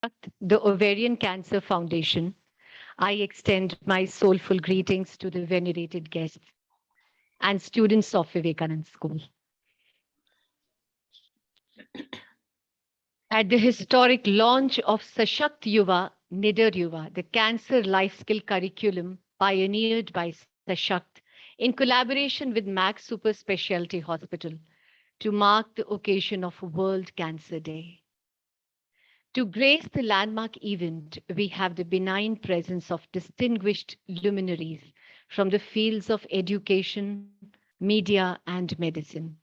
The Ovarian Cancer Foundation, I extend my soulful greetings to the venerated guests and students of Vivekanand School. At the historic launch of Sashakt Yuva Nidar Yuva, the cancer life skill curriculum pioneered by Sashakt in collaboration with Max Super Speciality Hospital to mark the occasion of World Cancer Day. To grace the landmark event, we have the benign presence of distinguished luminaries from the fields of education, media, and medicine.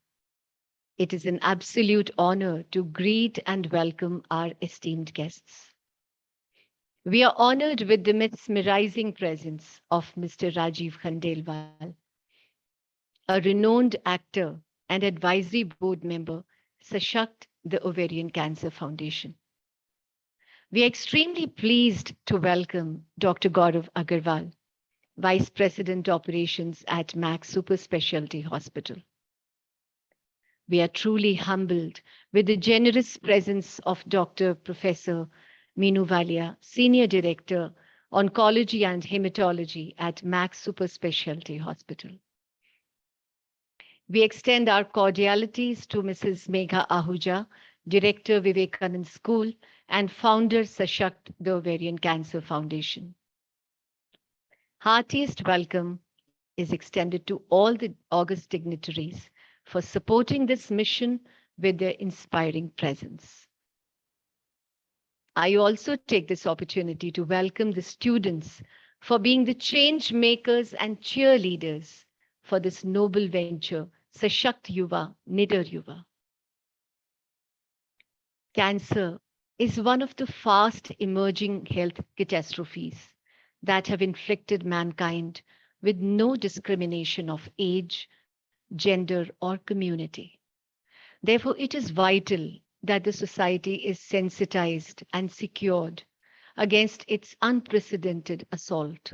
It is an absolute honor to greet and welcome our esteemed guests. We are honored with the mesmerizing presence of Mr. Rajeev Khandelwal, a renowned actor and advisory board member, Sashakt the Ovarian Cancer Foundation. We are extremely pleased to welcome Dr. Gaurav Aggarwal, Vice President Operations at Max Super Speciality Hospital. We are truly humbled with the generous presence of Dr. Professor Meenu Walia, Senior Director, Oncology and Haematology at Max Super Speciality Hospital. We extend our cordialities to Mrs. Megha Ahuja, Director, Vivekanand School and Founder, Sashakt-The Ovarian Cancer Foundation. Heartiest welcome is extended to all the august dignitaries for supporting this mission with their inspiring presence. I also take this opportunity to welcome the students for being the change makers and cheerleaders for this noble venture, Sashakt Yuva Nidar Yuva. Cancer is one of the fast emerging health catastrophes that have inflicted mankind with no discrimination of age, gender, or community. Therefore, it is vital that the society is sensitized and secured against its unprecedented assault.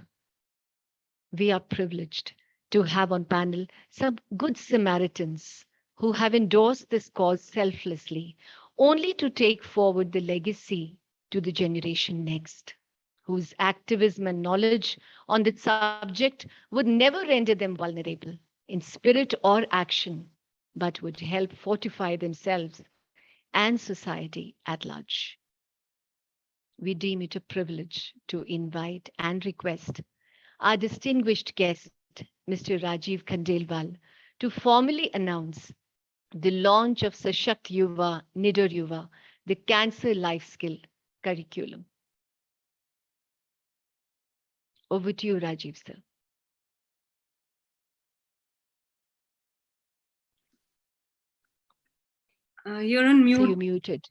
We are privileged to have on panel some good Samaritans who have endorsed this cause selflessly, only to take forward the legacy to the generation next, whose activism and knowledge on the subject would never render them vulnerable in spirit or action, but would help fortify themselves and society at large. We deem it a privilege to invite and request our distinguished guest, Mr. Rajeev Khandelwal, to formally announce the launch of Sashakt Yuva Nidar Yuva, the Cancer Life Skill Curriculum. Over to you, Rajeev, sir. You're on mute. So you muted.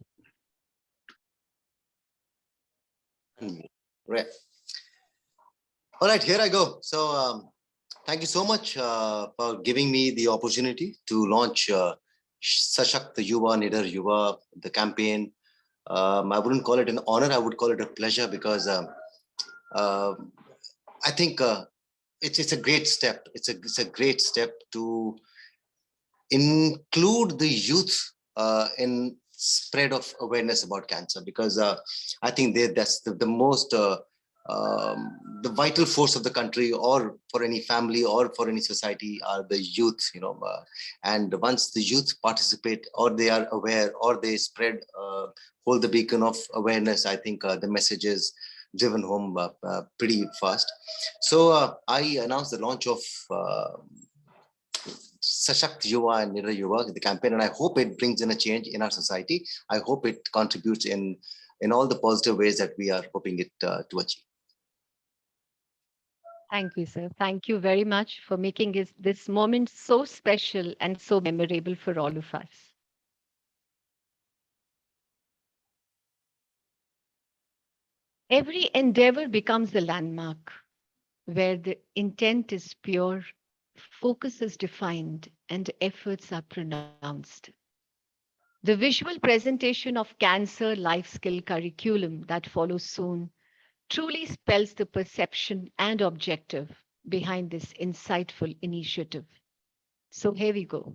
Right. All right, here I go. So thank you so much for giving me the opportunity to launch Sashakt Yuva Nidar Yuva, the campaign. I wouldn't call it an honor, I would call it a pleasure, because I think it's a great step. It's a great step to include the youth in spread of awareness about cancer, because I think that's the most the vital force of the country, or for any family or for any society, are the youth, and once the youth participate, or they are aware, or they spread, hold the beacon of awareness, I think the message is driven home pretty fast. So I announced the launch of Sashakt Yuva and Nidar Yuva, the campaign, and I hope it brings in a change in our society. I hope it contributes in all the positive ways that we are hoping it to achieve. Thank you, sir. Thank you very much for making this moment so special and so memorable for all of us. Every endeavor becomes a landmark where the intent is pure, focus is defined, and efforts are pronounced. The visual presentation of Cancer Life Skill Curriculum that follows soon truly spells the perception and objective behind this insightful initiative. So here we go.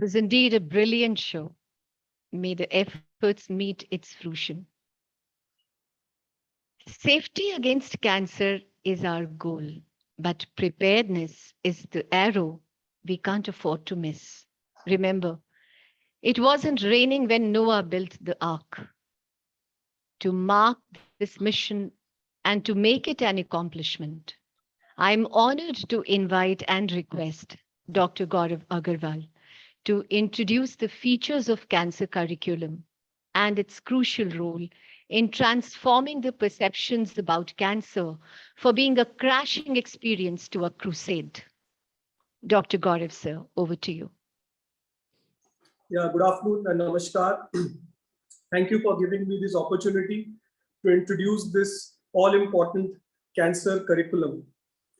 was indeed a brilliant show. May the efforts meet its fruition. Safety against cancer is our goal, but preparedness is the arrow we can't afford to miss. Remember, it wasn't raining when Noah built the ark. To mark this mission and to make it an accomplishment, I'm honored to invite and request Dr. Gaurav Aggarwal to introduce the features of cancer curriculum and its crucial role in transforming the perceptions about cancer for being a crashing experience to a crusade. Dr. Gaurav, sir, over to you. Yeah, good afternoon and namaskar. Thank you for giving me this opportunity to introduce this all-important cancer curriculum.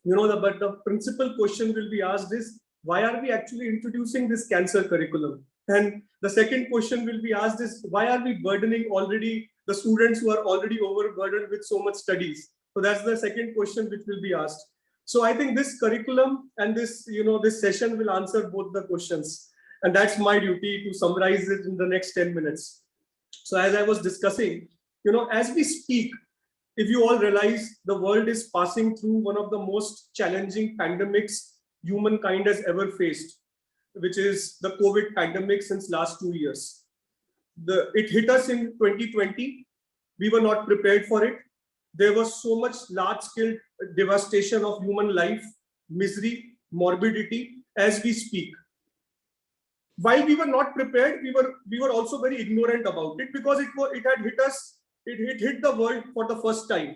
But the principal question will be asked is, why are we actually introducing this cancer curriculum? And the second question will be asked is, why are we burdening already the students who are already overburdened with so much studies? So that's the second question which will be asked. So I think this curriculum and this, this session will answer both the questions. And that's my duty to summarize it in the next 10 minutes. So as I was discussing, as we speak, if you all realize, the world is passing through one of the most challenging pandemics humankind has ever faced, which is the COVID pandemic since last 2 years. It hit us in 2020. We were not prepared for it. There was so much large-scale devastation of human life, misery, morbidity as we speak. While we were not prepared, we were also very ignorant about it because it had hit us. It hit the world for the first time,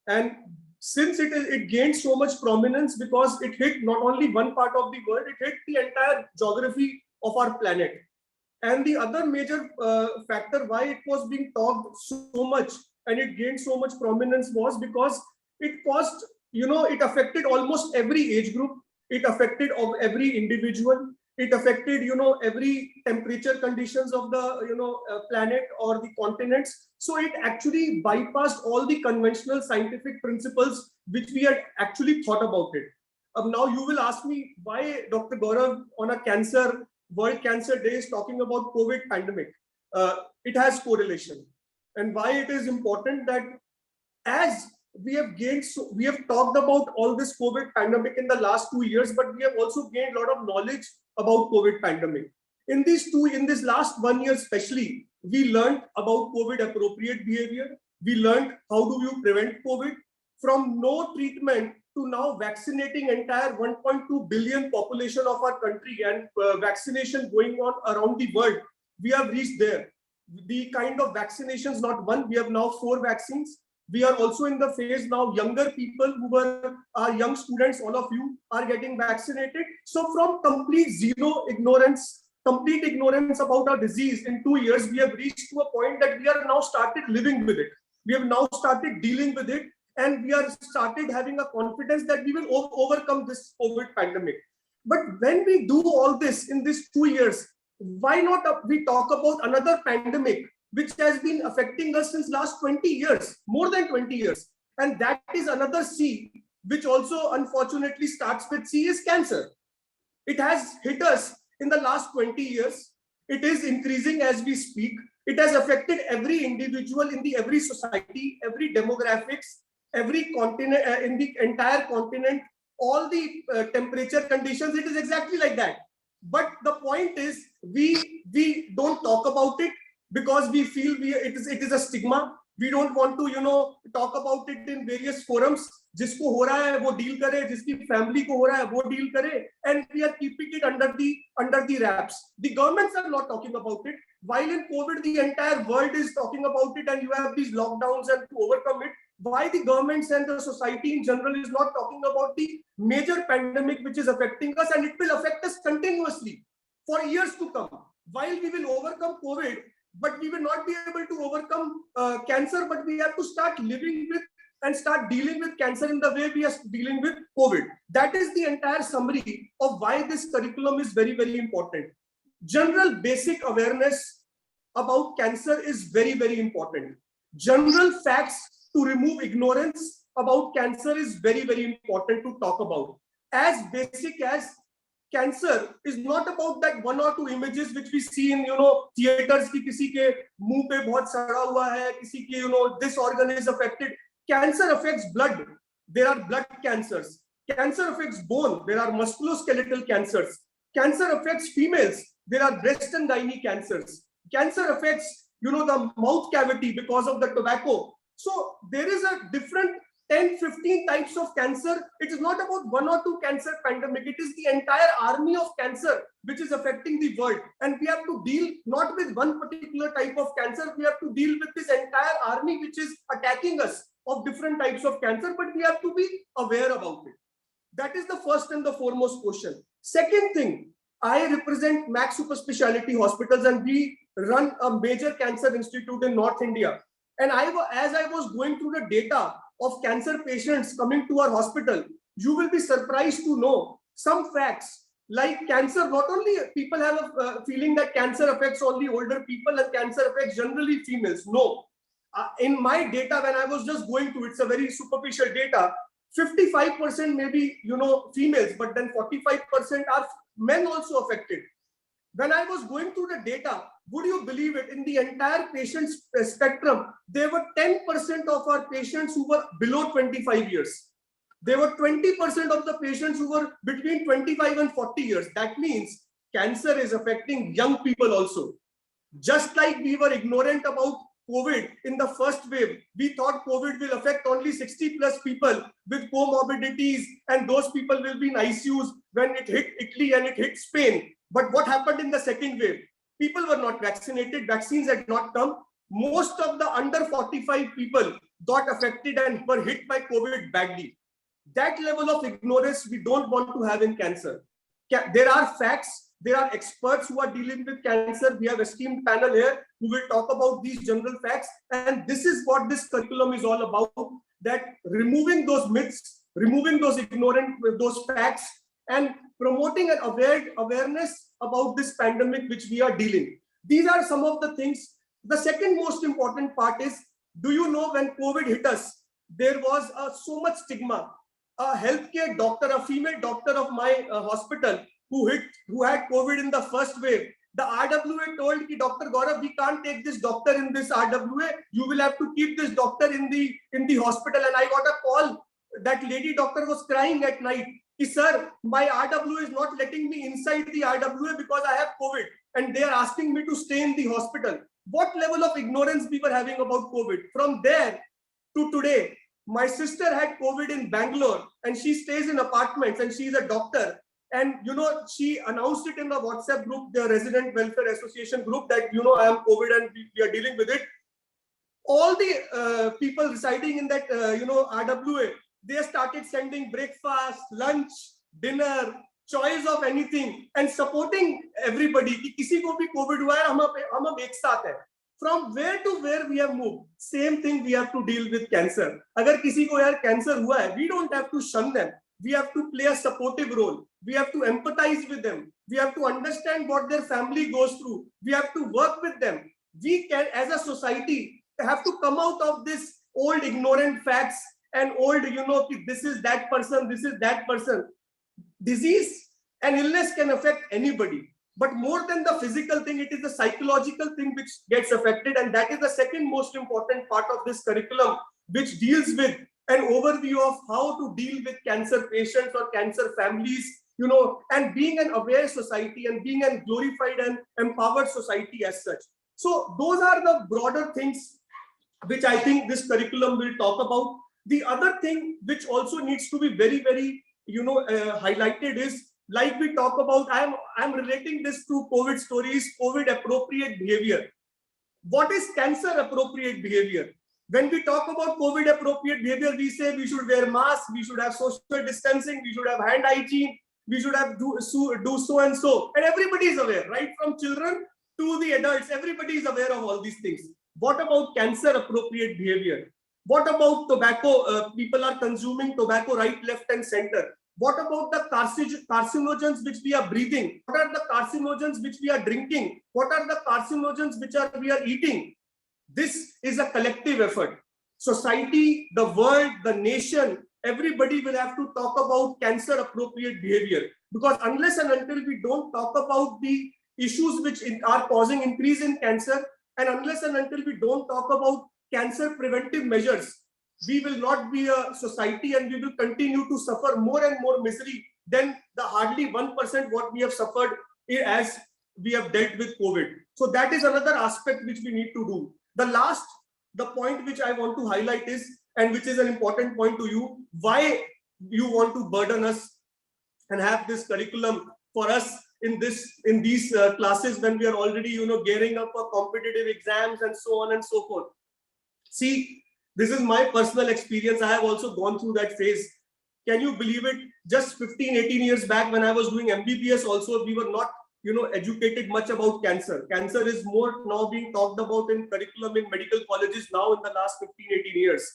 and since it gained so much prominence because it hit not only one part of the world, it hit the entire geography of our planet. And the other major factor why it was being talked so much and it gained so much prominence was because it caused, it affected almost every age group. It affected every individual. It affected, every temperature conditions of the, planet or the continents. So it actually bypassed all the conventional scientific principles which we had actually thought about it. Now you will ask me why Dr. Gaurav on a World Cancer Day is talking about COVID pandemic. It has correlation, and why it is important that as we have talked about all this COVID pandemic in the last 2 years, but we have also gained a lot of knowledge about COVID pandemic. In this last 1 year especially, we learned about COVID appropriate behavior. We learned how do you prevent COVID from no treatment to now vaccinating entire 1.2 billion population of our country and vaccination going on around the world. We have reached there. The kind of vaccinations, not one, we have now 4 vaccines. We are also in the phase now, younger people who were young students, all of you are getting vaccinated. So from complete ignorance about our disease in 2 years, we have reached to a point that we are now started living with it. We have now started dealing with it, and we are started having a confidence that we will overcome this COVID pandemic. But when we do all this in these 2 years, why not we talk about another pandemic which has been affecting us since last 20 years, more than 20 years. And that is another C, which also unfortunately starts with C, is cancer. It has hit us in the last 20 years. It is increasing as we speak. It has affected every individual in every society, every demographics, every continent, in the entire continent, all the temperature conditions. It is exactly like that. But the point is, we don't talk about it, because we feel it is a stigma. We don't want to, talk about it in various forums. Jisko ho raha hai, wo deal kare. Jiski family ko ho raha hai, wo deal kare. And we are keeping it under the wraps. The governments are not talking about it. While in COVID, the entire world is talking about it, and you have these lockdowns and to overcome it. Why the governments and the society in general is not talking about the major pandemic which is affecting us, and it will affect us continuously for years to come. While we will overcome COVID, but we will not be able to overcome cancer, but we have to start living with and start dealing with cancer in the way we are dealing with COVID. That is the entire summary of why this curriculum is very, very important. General basic awareness about cancer is very, very important. General facts to remove ignorance about cancer is very, very important to talk about. As basic as cancer is not about that one or two images which we see in theaters ki kisi ke muh pe bahut sada hua hai, kisi ke this organ is affected. Cancer affects blood. There are blood cancers. Cancer affects bone. There are musculoskeletal cancers. Cancer affects females. There are breast and gynae cancers. Cancer affects the mouth cavity because of the tobacco. So there is a different 10-15 types of cancer. It is not about one or two cancer pandemic. It is the entire army of cancer which is affecting the world. And we have to deal not with one particular type of cancer. We have to deal with this entire army which is attacking us of different types of cancer, but we have to be aware about it. That is the first and the foremost question. Second thing, I represent Max Superspeciality Hospitals, and we run a major cancer institute in North India. And as I was going through the data of cancer patients coming to our hospital, you will be surprised to know some facts like cancer. Not only people have a feeling that cancer affects only older people and cancer affects generally females. No. In my data, when I was just going through, it's a very superficial data, 55% maybe, females, but then 45% are men also affected. When I was going through the data, would you believe it, in the entire patient spectrum, there were 10% of our patients who were below 25 years. There were 20% of the patients who were between 25 and 40 years. That means cancer is affecting young people also. Just like we were ignorant about COVID in the first wave, we thought COVID will affect only 60 plus people with comorbidities, and those people will be in ICUs when it hit Italy and it hit Spain. But what happened in the second wave? People were not vaccinated, vaccines had not come. Most of the under 45 people got affected and were hit by COVID badly. That level of ignorance we don't want to have in cancer. There are facts. There are experts who are dealing with cancer. We have an esteemed panel here who will talk about these general facts. And this is what this curriculum is all about, that removing those myths, removing those those facts, and promoting an awareness about this pandemic which we are dealing. These are some of the things. The second most important part is, do you know when COVID hit us, there was so much stigma. A healthcare doctor, a female doctor of my hospital, who had COVID in the first wave, the RWA told ki, Dr. Gaurav, we can't take this doctor in this RWA. You will have to keep this doctor in the hospital. And I got a call. That lady doctor was crying at night. Ki, sir, my RWA is not letting me inside the RWA because I have COVID, and they are asking me to stay in the hospital. What level of ignorance we were having about COVID? From there to today, my sister had COVID in Bangalore, and she stays in apartments, and she is a doctor. And she announced it in the WhatsApp group, the Resident Welfare Association group, that I am COVID and we are dealing with it. All the people residing in that RWA, they started sending breakfast, lunch, dinner, choice of anything, and supporting everybody. Ki kisi ko bhi COVID hua hai, hum ek saath hai. From where to where we have moved. Same thing we have to deal with cancer. Agar kisi ko yaar cancer hua hai, we don't have to shun them. We have to play a supportive role. We have to empathize with them. We have to understand what their family goes through. We have to work with them. We can, as a society, have to come out of this old ignorant facts and old, this is that person, this is that person. Disease and illness can affect anybody. But more than the physical thing, it is the psychological thing which gets affected. And that is the second most important part of this curriculum, which deals with an overview of how to deal with cancer patients or cancer families, and being an aware society and being a glorified and empowered society as such. So those are the broader things which I think this curriculum will talk about. The other thing which also needs to be very, very, highlighted is, like we talk about, I'm relating this to COVID stories, COVID appropriate behavior. What is cancer appropriate behavior? When we talk about COVID appropriate behavior, we say we should wear masks, we should have social distancing, we should have hand hygiene, we should have do so and so. And everybody is aware, right? From children to the adults, everybody is aware of all these things. What about cancer appropriate behavior? What about tobacco? People are consuming tobacco right, left, and center. What about the carcinogens which we are breathing? What are the carcinogens which we are drinking? What are the carcinogens which we are eating? This is a collective effort. Society, the world, the nation, everybody will have to talk about cancer appropriate behavior. Because unless and until we don't talk about the issues which are causing increase in cancer, and unless and until we don't talk about cancer preventive measures, we will not be a society, and we will continue to suffer more and more misery than the hardly 1% what we have suffered as we have dealt with COVID. So that is another aspect which we need to do. The point which I want to highlight is, and which is an important point to you, why you want to burden us and have this curriculum for us in these classes when we are already gearing up for competitive exams and so on and so forth. See, this is my personal experience. I have also gone through that phase. Can you believe it? Just 15-18 years back when I was doing MBBS also, we were not educated much about cancer. Cancer is more now being talked about in curriculum in medical colleges now in the last 15-18 years.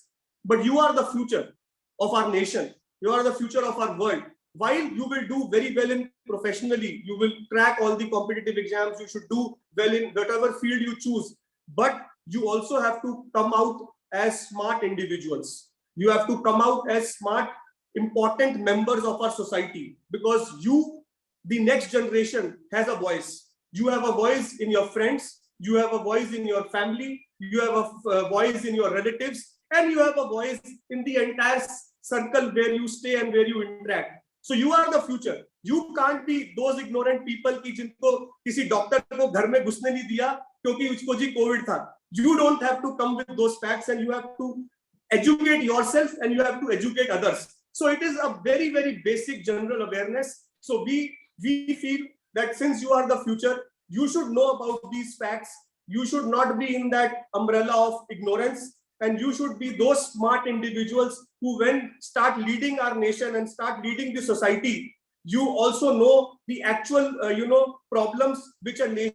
But you are the future of our nation. You are the future of our world. While you will do very well in professionally, you will crack all the competitive exams, you should do well in whatever field you choose. But you also have to come out as smart individuals. You have to come out as smart, important members of our society, because you, the next generation, has a voice. You have a voice in your friends, you have a voice in your family, you have a voice in your relatives, and you have a voice in the entire circle where you stay and where you interact. So you are the future. You can't be those ignorant people ki jinko kisi doctor ko ghar mein ghusne nahi diya kyunki usko ji COVID tha. You don't have to come with those facts, and you have to educate yourself and you have to educate others. So it is a very, very basic general awareness. So we feel that since you are the future, you should know about these facts. You should not be in that umbrella of ignorance, and you should be those smart individuals who, when start leading our nation and start leading the society, you also know the actual problems which a nation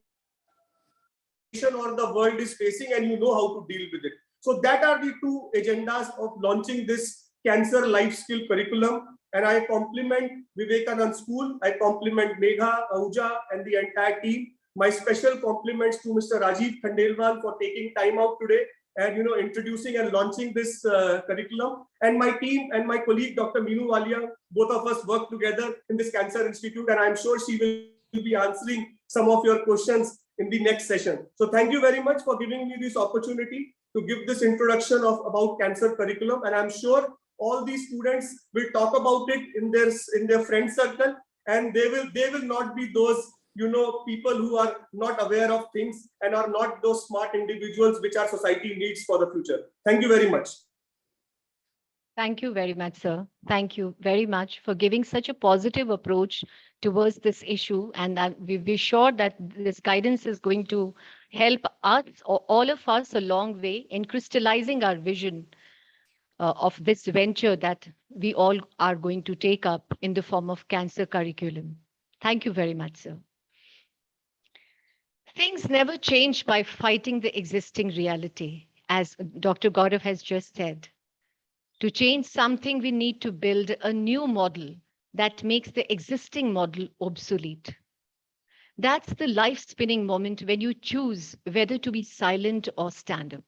or the world is facing, and you know how to deal with it. So that are the two agendas of launching this cancer life skill curriculum. And I compliment Vivekanand School, I compliment Megha Ahuja and the entire team. My special compliments to Mr. Rajeev Khandelwal for taking time out today and introducing and launching this curriculum. And my team and my colleague Dr. Meenu Walia, both of us work together in this Cancer Institute, and I'm sure she will be answering some of your questions in the next session. So thank you very much for giving me this opportunity to give this introduction about cancer curriculum, and I'm sure all these students will talk about it in their friend circle, and they will not be those people who are not aware of things and are not those smart individuals which our society needs for the future. Thank you very much. Thank you very much, sir. Thank you very much for giving such a positive approach towards this issue. And we're sure that this guidance is going to help us, or all of us, a long way in crystallizing our vision of this venture that we all are going to take up in the form of cancer curriculum. Thank you very much, sir. Things never change by fighting the existing reality, as Dr. Gaurav has just said. To change something, we need to build a new model that makes the existing model obsolete. That's the life-spinning moment when you choose whether to be silent or stand up.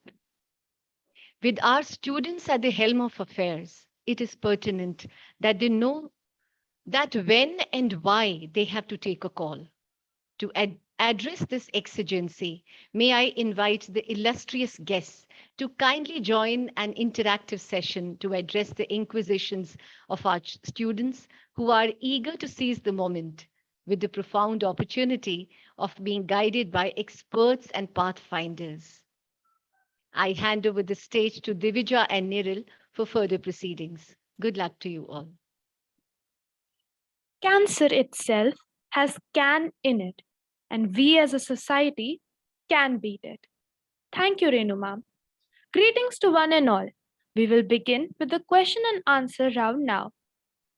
With our students at the helm of affairs, it is pertinent that they know that when and why they have to take a call. To address this exigency, may I invite the illustrious guests to kindly join an interactive session to address the inquisitions of our students who are eager to seize the moment with the profound opportunity of being guided by experts and pathfinders. I hand over the stage to Divija and Niril for further proceedings. Good luck to you all. Cancer itself has can in it, and we as a society can beat it. Thank you, Renu ma'am. Greetings to one and all. We will begin with the question and answer round now.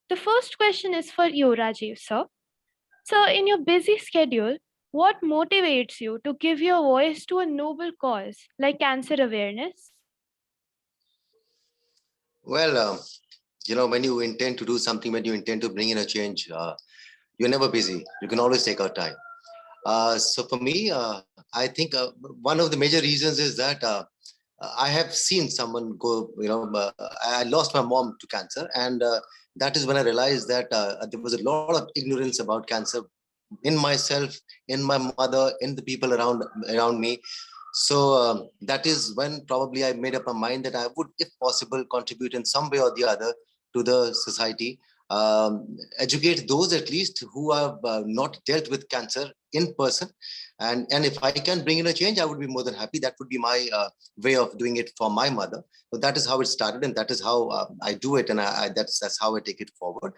The first question is for you, Rajeev, sir. So, in your busy schedule, what motivates you to give your voice to a noble cause like cancer awareness? Well, when you intend to do something, when you intend to bring in a change, you're never busy. You can always take out time. So for me, I think one of the major reasons is that I have seen someone go, I lost my mom to cancer, and that is when I realized that there was a lot of ignorance about cancer in myself, in my mother, in the people around me. So that is when probably I made up my mind that I would, if possible, contribute in some way or the other to the society, educate those at least who have not dealt with cancer in person. And if I can bring in a change, I would be more than happy. That would be my way of doing it for my mother. So that is how it started, and that is how I do it, and that's how I take it forward.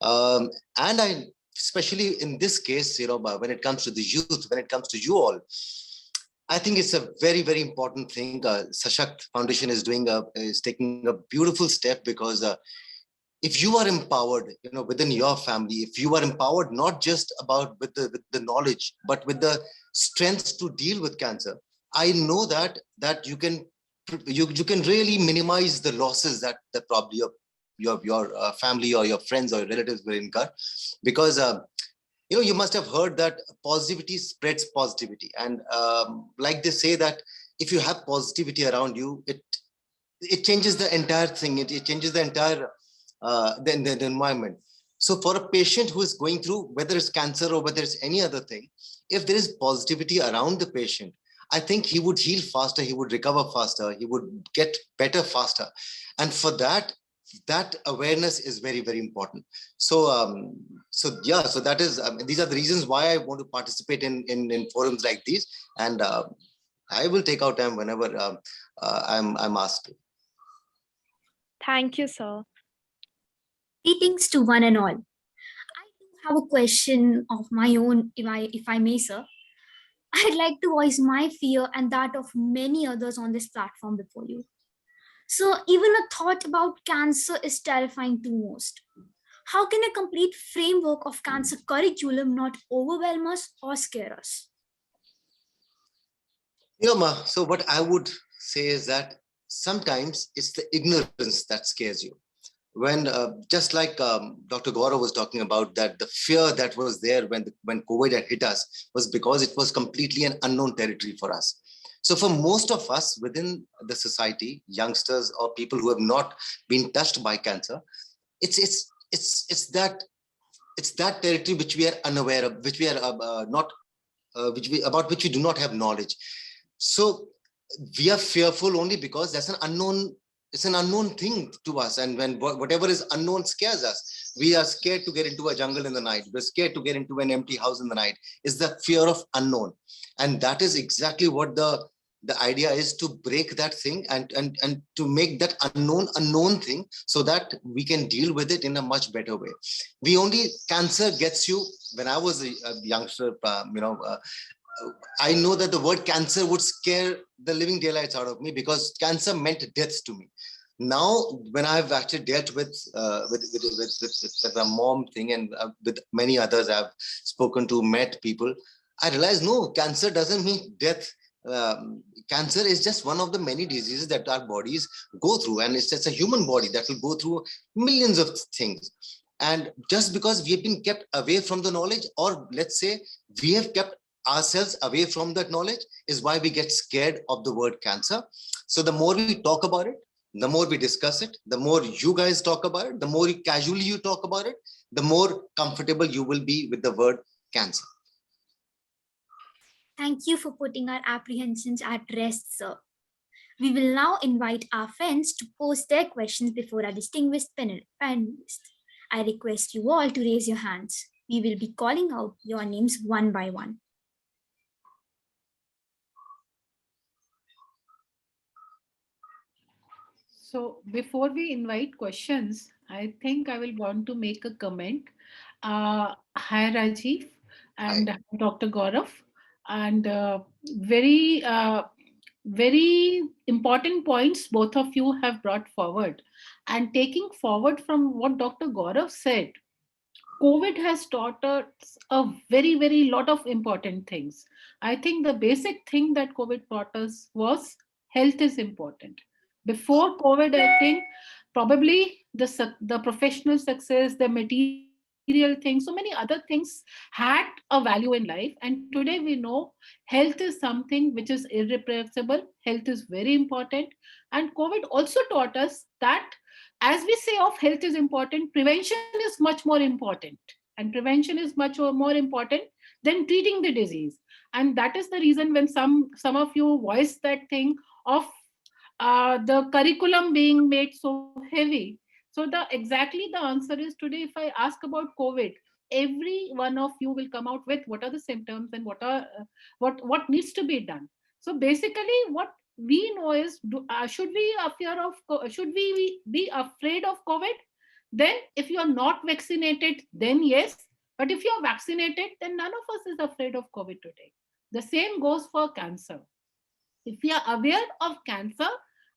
And I, especially in this case, when it comes to the youth, when it comes to you all, I think it's a very, very important thing. Sashakt Foundation is taking a beautiful step, because if you are empowered, within your family, if you are empowered not just about with the knowledge, but with the strength to deal with cancer, I know that you can really minimize the losses that probably your family or your friends or your relatives will incur, because you must have heard that positivity spreads positivity, and like they say that if you have positivity around you, it changes the entire thing. It changes the entire the environment. So for a patient who is going through, whether it's cancer or whether it's any other thing, if there is positivity around the patient, I think he would heal faster, he would recover faster, he would get better faster. And for that awareness is very, very important. So so that is these are the reasons why I want to participate in forums like these, and I will take out time whenever I'm asked to. Thank you, sir. Greetings to one and all. I do have a question of my own, if I may, sir. I'd like to voice my fear and that of many others on this platform before you. So, even a thought about cancer is terrifying to most. How can a complete framework of cancer curriculum not overwhelm us or scare us? So what I would say is that sometimes it's the ignorance that scares you. When just like Dr. Gaurav was talking about, that the fear that was there when COVID had hit us was because it was completely an unknown territory for us. So for most of us within the society, youngsters or people who have not been touched by cancer, it's that territory which we are unaware of, which we are not about which we do not have knowledge. So we are fearful only because that's an unknown. It's an unknown thing to us, and when whatever is unknown scares us, we are scared to get into a jungle in the night. We're scared to get into an empty house in the night. It's the fear of unknown, and that is exactly what the idea is, to break that thing and to make that unknown thing, so that we can deal with it in a much better way. Cancer gets you. When I was a youngster, I know that the word cancer would scare the living daylights out of me, because cancer meant death to me. Now, when I've actually dealt with the mom thing, and with many others I've spoken to, met people, I realized no, cancer doesn't mean death. Cancer is just one of the many diseases that our bodies go through, and it's just a human body that will go through millions of things. And just because we have been kept away from the knowledge, or let's say we have kept ourselves away from that knowledge, is why we get scared of the word cancer. So the more we talk about it, the more we discuss it, the more you guys talk about it, the more casually you talk about it, the more comfortable you will be with the word cancer. Thank you for putting our apprehensions at rest, sir. We will now invite our friends to post their questions before our distinguished panelists. I request you all to raise your hands. We will be calling out your names one by one. So before we invite questions, I think I will want to make a comment. Hi Rajeev and Hi. Dr. Gaurav, and very important points both of you have brought forward. And taking forward from what Dr. Gaurav said, COVID has taught us a very, very lot of important things. I think the basic thing that COVID taught us was health is important. Before COVID, I think probably the professional success, the material material things, so many other things had a value in life. And today we know health is something which is irreplaceable. Health is very important. And COVID also taught us that, as we say of health is important, prevention is much more important. And prevention is much more important than treating the disease. And that is the reason when some of you voiced that thing of the curriculum being made so heavy. So exactly the answer is, today if I ask about COVID, every one of you will come out with what are the symptoms and what needs to be done. So basically what we know is, should we should we be afraid of COVID? Then if you are not vaccinated, then yes. But if you are vaccinated, then none of us is afraid of COVID today. The same goes for cancer. If we are aware of cancer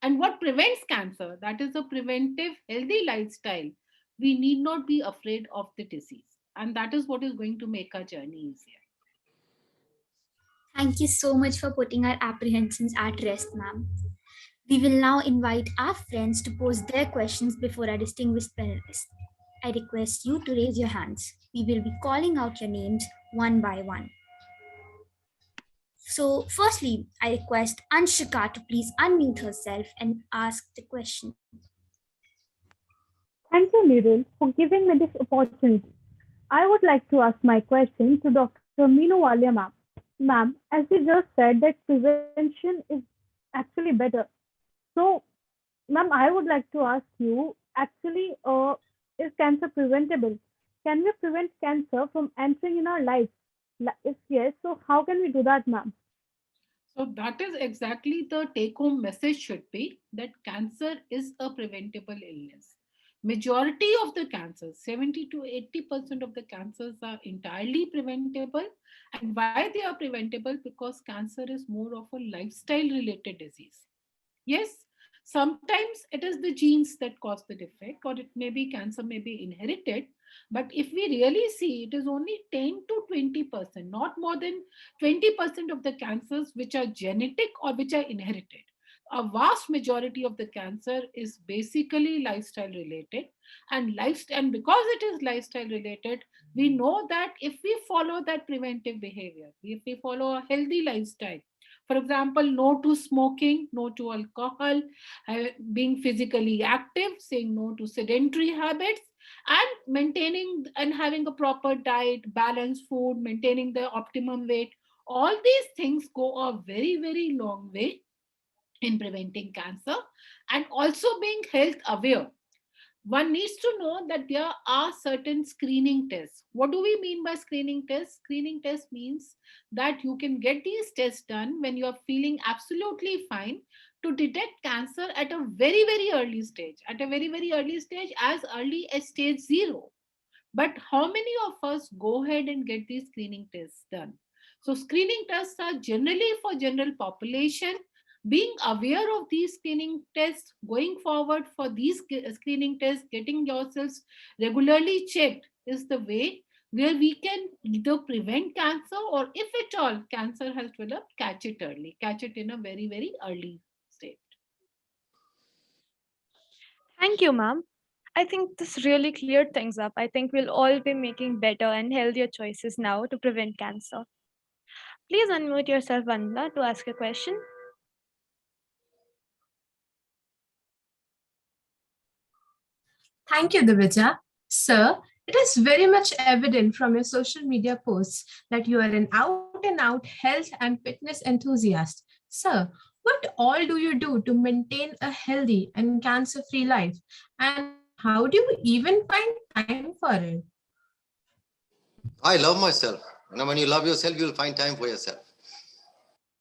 and what prevents cancer, that is a preventive healthy lifestyle, we need not be afraid of the disease. And that is what is going to make our journey easier. Thank you so much for putting our apprehensions at rest, ma'am. We will now invite our friends to pose their questions before our distinguished panelists. I request you to raise your hands. We will be calling out your names one by one. So, firstly, I request Anshika to please unmute herself and ask the question. Thank you, Nirul, for giving me this opportunity. I would like to ask my question to Dr. Meenu Walia, ma'am. Ma'am, as you just said that prevention is actually better. So, ma'am, I would like to ask you, actually, is cancer preventable? Can we prevent cancer from entering in our life? If yes, so how can we do that, ma'am? So that is exactly the take home message should be, that cancer is a preventable illness. Majority of the cancers, 70 to 80% of the cancers are entirely preventable. And why they are preventable? Because cancer is more of a lifestyle related disease. Yes, sometimes it is the genes that cause the defect, or it may be cancer may be inherited. But if we really see, it is only 10 to 20%, not more than 20% of the cancers which are genetic or which are inherited. A vast majority of the cancer is basically lifestyle related. And because it is lifestyle related, we know that if we follow that preventive behavior, if we follow a healthy lifestyle, for example, no to smoking, no to alcohol, being physically active, saying no to sedentary habits, and maintaining and having a proper diet, balanced food, maintaining the optimum weight. All these things go a very, very long way in preventing cancer. And also being health aware, one needs to know that there are certain screening tests. What do we mean by screening tests? Screening test means that you can get these tests done when you are feeling absolutely fine, to detect cancer at a very, very early stage, at a very, very early stage, as early as stage 0. But how many of us go ahead and get these screening tests done? So screening tests are generally for general population. Being aware of these screening tests, going forward for these screening tests, getting yourselves regularly checked, is the way where we can either prevent cancer, or if at all cancer has developed, catch it early, catch it in a very, very early state. Thank you, ma'am. I think this really cleared things up. I think we'll all be making better and healthier choices now to prevent cancer. Please unmute yourself, Vandana, to ask a question. Thank you, Divija. Sir, it is very much evident from your social media posts that you are an out and out health and fitness enthusiast. Sir, what all do you do to maintain a healthy and cancer-free life? And how do you even find time for it? I love myself. When you love yourself, you'll find time for yourself.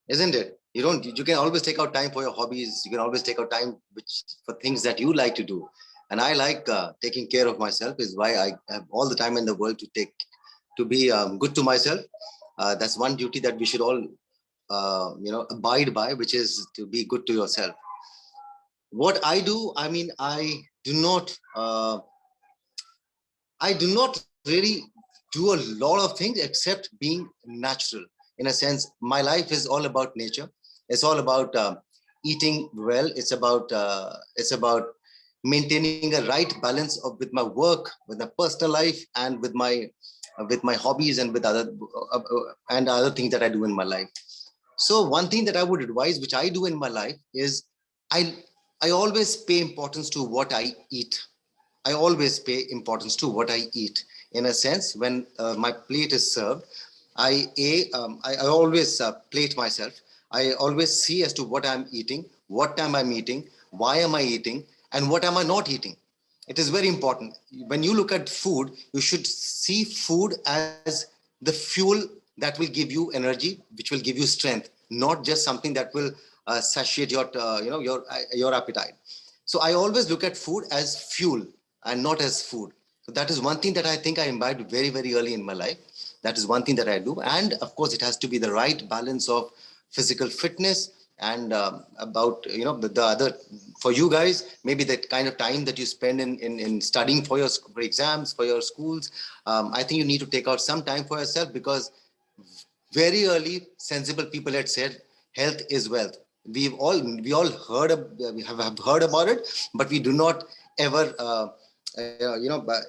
Isn't it? You can always take out time for your hobbies. You can always take out time for things that you like to do. And I like taking care of myself, is why I have all the time in the world to be good to myself. That's one duty that we should all, abide by, which is to be good to yourself. What I do, I do not really do a lot of things except being natural. In a sense, my life is all about nature. It's all about eating well. It's about maintaining a right balance of with my work, with my personal life, and with my hobbies and with other things that I do in my life. So one thing that I would advise, which I do in my life, is I I always pay importance to what I eat. I always pay importance to what I eat. In a sense, when my plate is served, I always plate myself. I always see as to what I'm eating, what time I'm eating, why am I eating, and what am I not eating. It is very important. When you look at food, you should see food as the fuel that will give you energy, which will give you strength, not just something that will satiate your appetite. So I always look at food as fuel and not as food. So that is one thing that I think I imbibed very, very early in my life. That is one thing that I do. And of course, it has to be the right balance of physical fitness and about, the other, for you guys, maybe the kind of time that you spend in studying for your for exams, for your schools. I think you need to take out some time for yourself, because very early, sensible people had said, health is wealth. We all heard we have heard about it, but we do not ever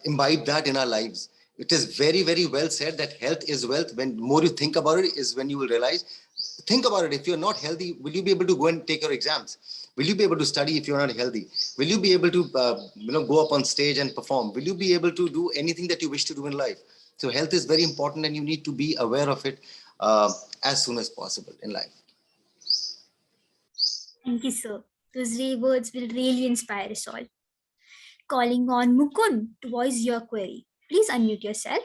imbibe that in our lives. It is very, very well said that health is wealth. When more you think about it, is when you will realize. Think about it. If you're not healthy, will you be able to go and take your exams? Will you be able to study if you're not healthy? Will you be able to go up on stage and perform? Will you be able to do anything that you wish to do in life? So health is very important, and you need to be aware of it as soon as possible in life. Thank you, sir. Those words will really inspire us all. Calling on Mukund to voice your query. Please unmute yourself.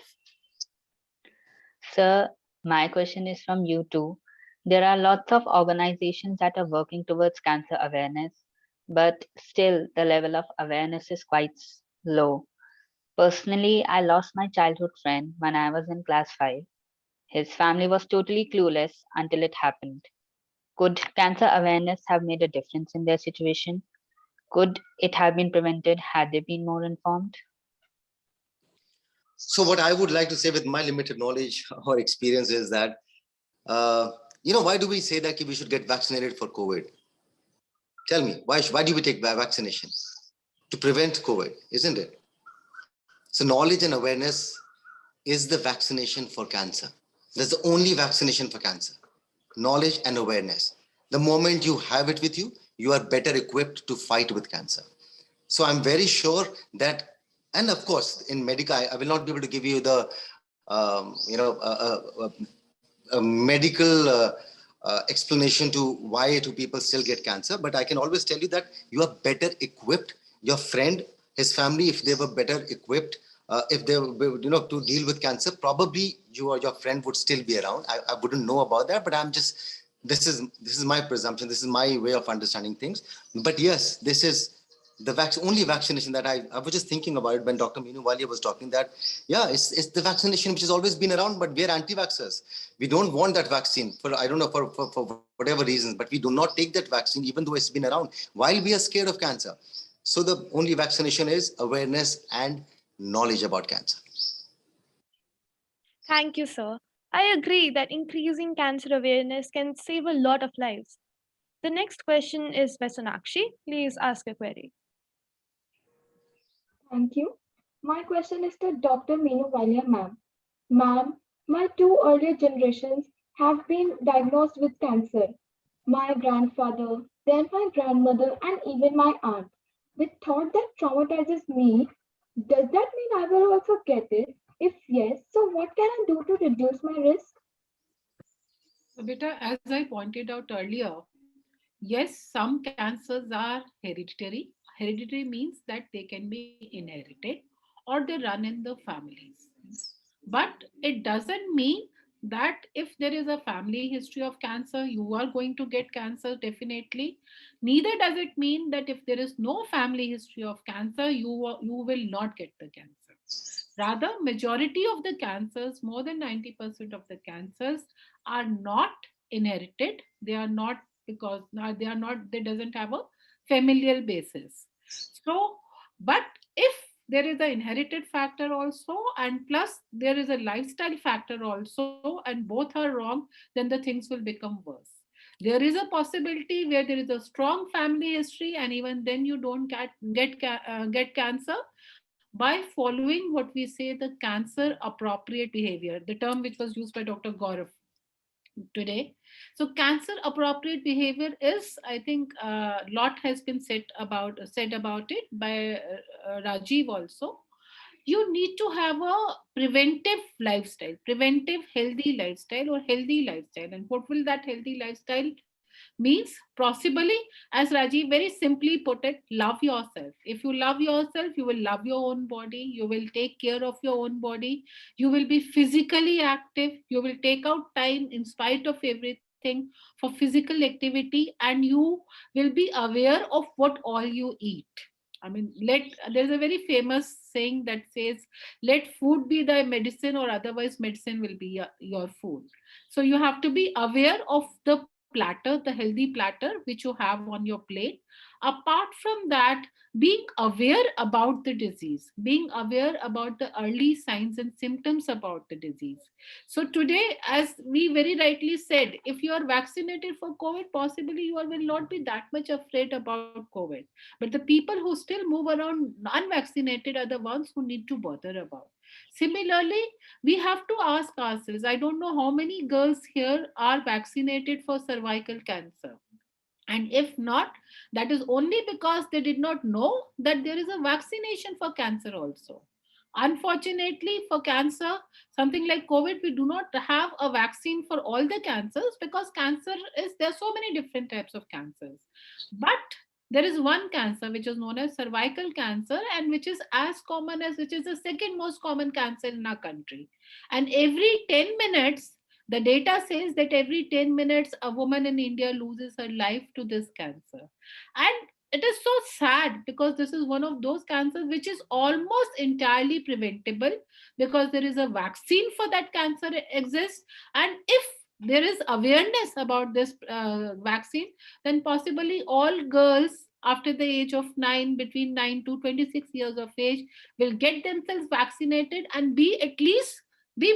Sir, my question is from you too. There are lots of organizations that are working towards cancer awareness, but still the level of awareness is quite low. Personally, I lost my childhood friend when I was in class 5. His family was totally clueless until it happened. Could cancer awareness have made a difference in their situation? Could it have been prevented had they been more informed? So what I would like to say with my limited knowledge or experience is that, why do we say that we should get vaccinated for COVID? Tell me, why do we take vaccination? To prevent COVID, isn't it? So knowledge and awareness is the vaccination for cancer. That's the only vaccination for cancer. Knowledge and awareness. The moment you have it with you, you are better equipped to fight with cancer. So I'm very sure that, and of course, in medical, I will not be able to give you the, a medical explanation to why do people still get cancer, but I can always tell you that you are better equipped. Your friend, his family, if they were better equipped, if they were, to deal with cancer, probably you or your friend would still be around. I wouldn't know about that, but this is my presumption. This is my way of understanding things. But yes, this is the only vaccination that I was just thinking about it when Dr. Meenu Walia was talking, that, yeah, it's the vaccination which has always been around, but we're anti-vaxxers. We don't want that vaccine for, I don't know, for whatever reasons, but we do not take that vaccine even though it's been around, while we are scared of cancer. So the only vaccination is awareness and knowledge about cancer. Thank you, sir. I agree that increasing cancer awareness can save a lot of lives. The next question is by Sonakshi. Please ask a query. Thank you. My question is to Dr. Meenu Walia, ma'am. Ma'am, my two earlier generations have been diagnosed with cancer. My grandfather, then my grandmother, and even my aunt. The thought that traumatizes me. Does that mean I will also get it? If yes, so what can I do to reduce my risk? So, beta, as I pointed out earlier, yes, some cancers are hereditary. Hereditary means that they can be inherited or they run in the families. But it doesn't mean that if there is a family history of cancer, you are going to get cancer definitely. Neither does it mean that if there is no family history of cancer, you will not get the cancer. Rather, majority of the cancers, more than 90% of the cancers, are not inherited. They are not, because they are not, they doesn't have a familial basis. So, but if there is an inherited factor also, and plus there is a lifestyle factor also, and both are wrong, then the things will become worse. There is a possibility where there is a strong family history, and even then you don't get cancer by following what we say the cancer appropriate behavior, the term which was used by Dr. Gaurav today. So cancer appropriate behavior is, I think, a lot has been said about it by Rajeev also. You need to have a preventive lifestyle, preventive healthy lifestyle, or healthy lifestyle. And what will that healthy lifestyle means? Possibly, as Rajiv very simply put it, love yourself. If you love yourself, you will love your own body, you will take care of your own body, you will be physically active, you will take out time in spite of everything for physical activity, and you will be aware of what all you eat. I mean, there's a very famous saying that says, let food be thy medicine, or otherwise medicine will be your food. So you have to be aware of the platter, the healthy platter which you have on your plate. Apart from that, being aware about the disease, being aware about the early signs and symptoms about the disease. So today, as we very rightly said, if you are vaccinated for COVID, possibly you will not be that much afraid about COVID. But the people who still move around unvaccinated are the ones who need to bother about. Similarly, we have to ask ourselves, I don't know how many girls here are vaccinated for cervical cancer. And if not, that is only because they did not know that there is a vaccination for cancer also. Unfortunately, for cancer, something like COVID, we do not have a vaccine for all the cancers, because there are so many different types of cancers. But there is one cancer which is known as cervical cancer, and which is as common as, which is the second most common cancer in our country. And every 10 minutes, the data says that every 10 minutes, a woman in India loses her life to this cancer. And it is so sad, because this is one of those cancers which is almost entirely preventable, because there is a vaccine for that cancer exists. And if there is awareness about this vaccine, then possibly all girls after the age of 9, between 9 to 26 years of age, will get themselves vaccinated and be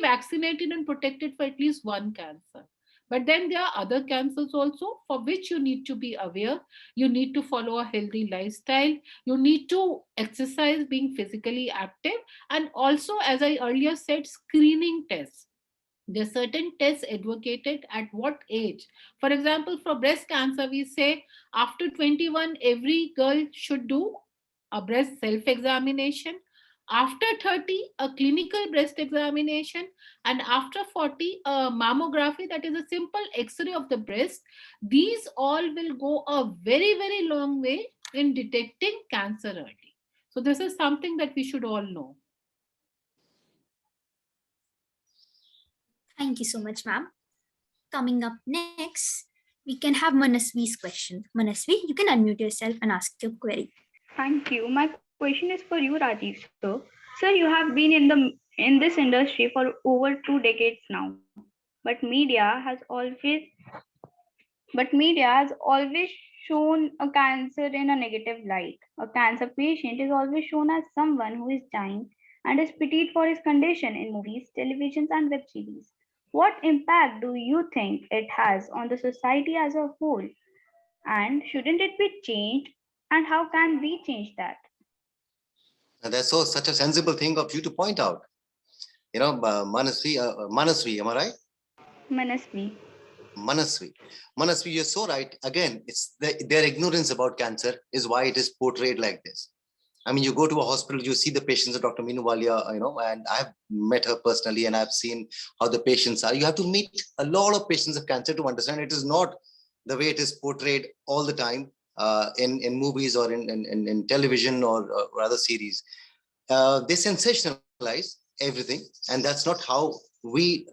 vaccinated and protected for at least one cancer. But then there are other cancers also for which you need to be aware. You need to follow a healthy lifestyle. You need to exercise, being physically active. And also, as I earlier said, screening tests. There are certain tests advocated at what age. For example, for breast cancer, we say after 21, every girl should do a breast self-examination. After 30, a clinical breast examination. And after 40, a mammography, that is a simple X-ray of the breast. These all will go a very, very long way in detecting cancer early. So this is something that we should all know. Thank you so much, ma'am. Coming up next, we can have Manasvi's question. Manasvi, you can unmute yourself and ask your query. Thank you. My question is for you, Rajeev, sir. Sir, you have been in this industry for over 2 decades now, but media has always shown a cancer in a negative light. A cancer patient is always shown as someone who is dying and is pitied for his condition in movies, televisions, and web series. What impact do you think it has on the society as a whole? And shouldn't it be changed? And how can we change that? And that's such a sensible thing of you to point out. You know, Manasvi, am I right? Manasvi. Manasvi, you're so right. Again, it's their ignorance about cancer is why it is portrayed like this. I mean, you go to a hospital, you see the patients of Dr. Meenu Walia, and I've met her personally, and I've seen how the patients are. You have to meet a lot of patients of cancer to understand it is not the way it is portrayed all the time in movies or in television or other series. They sensationalize everything, and that's not how we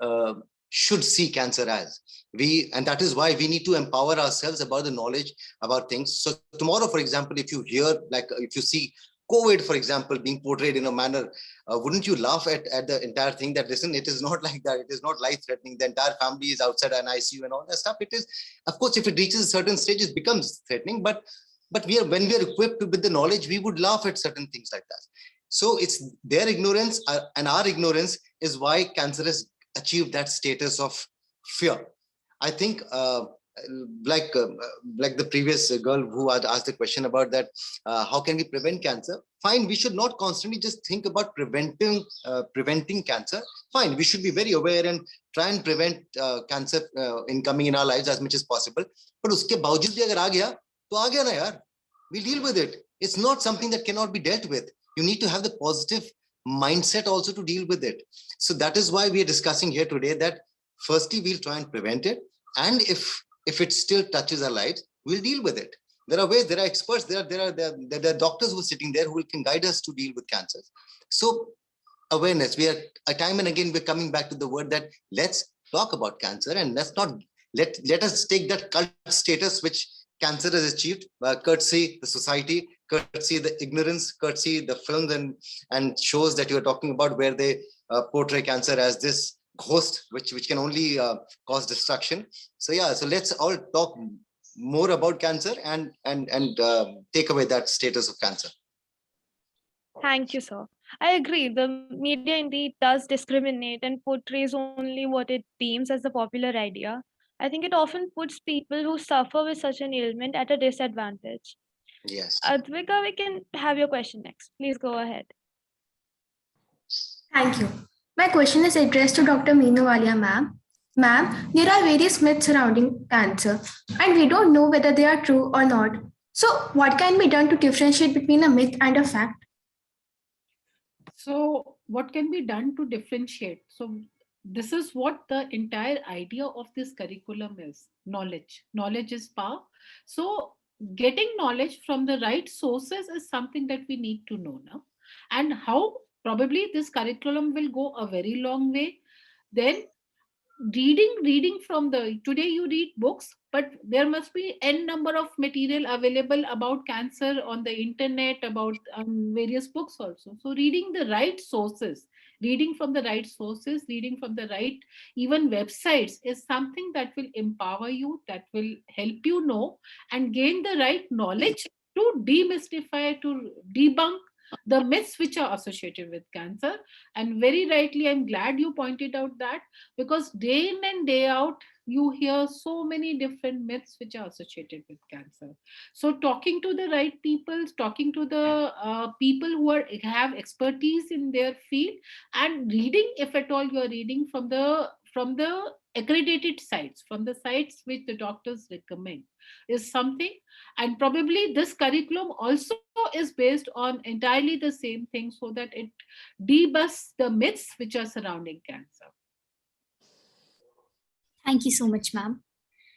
should see cancer as. And that is why we need to empower ourselves about the knowledge about things. So tomorrow, for example, if you hear, if you see COVID, for example, being portrayed in a manner, wouldn't you laugh at the entire thing that, listen, it is not like that. It is not life-threatening. The entire family is outside an ICU and all that stuff. It is, of course, if it reaches a certain stage, it becomes threatening. But when we are equipped with the knowledge, we would laugh at certain things like that. So it's their ignorance and our ignorance is why cancer has achieved that status of fear. I think like the previous girl who had asked the question about that, how can we prevent cancer? Fine, we should not constantly just think about preventing cancer. Fine, we should be very aware and try and prevent cancer in coming in our lives as much as possible. But uske bawjood bhi agar aa gaya, to aa gaya na yaar. We'll deal with it. It's not something that cannot be dealt with. You need to have the positive mindset also to deal with it. So that is why we are discussing here today that firstly, we'll try and prevent it. And if it still touches our lives, we'll deal with it. There are ways, there are experts, there are doctors who are sitting there who can guide us to deal with cancers. So awareness, we are time and again, we're coming back to the word that let's talk about cancer, and let's not let us take that cult status which cancer has achieved, courtesy the society, courtesy the ignorance, courtesy the films and shows that you are talking about, where they portray cancer as this ghost which can only cause destruction. So yeah, so let's all talk more about cancer and take away that status of cancer. Thank you, sir. I agree. The media indeed does discriminate and portrays only what it deems as the popular idea. I think it often puts people who suffer with such an ailment at a disadvantage. Yes. Advika, we can have your question next. Please go ahead. Thank you. My question is addressed to Dr. Meenu Walia, ma'am. Ma'am, there are various myths surrounding cancer, and we don't know whether they are true or not. So, what can be done to differentiate between a myth and a fact? So what can be done to differentiate? So this is what the entire idea of this curriculum is: knowledge. Knowledge is power. So getting knowledge from the right sources is something that we need to know now. And how probably this curriculum will go a very long way. Then reading from the, today you read books, but there must be n number of material available about cancer on the internet, about various books also. So reading the right sources, reading from the right sources, reading from the right even websites is something that will empower you, that will help you know and gain the right knowledge to demystify, to debunk the myths which are associated with cancer. And very rightly, I'm glad you pointed out that, because day in and day out you hear so many different myths which are associated with cancer. So talking to the right people, talking to the people who have expertise in their field, and reading, if at all you are reading from the accredited sites, from the sites which the doctors recommend, is something. And probably this curriculum also is based on entirely the same thing, so that it debusts the myths which are surrounding cancer. Thank you so much, ma'am.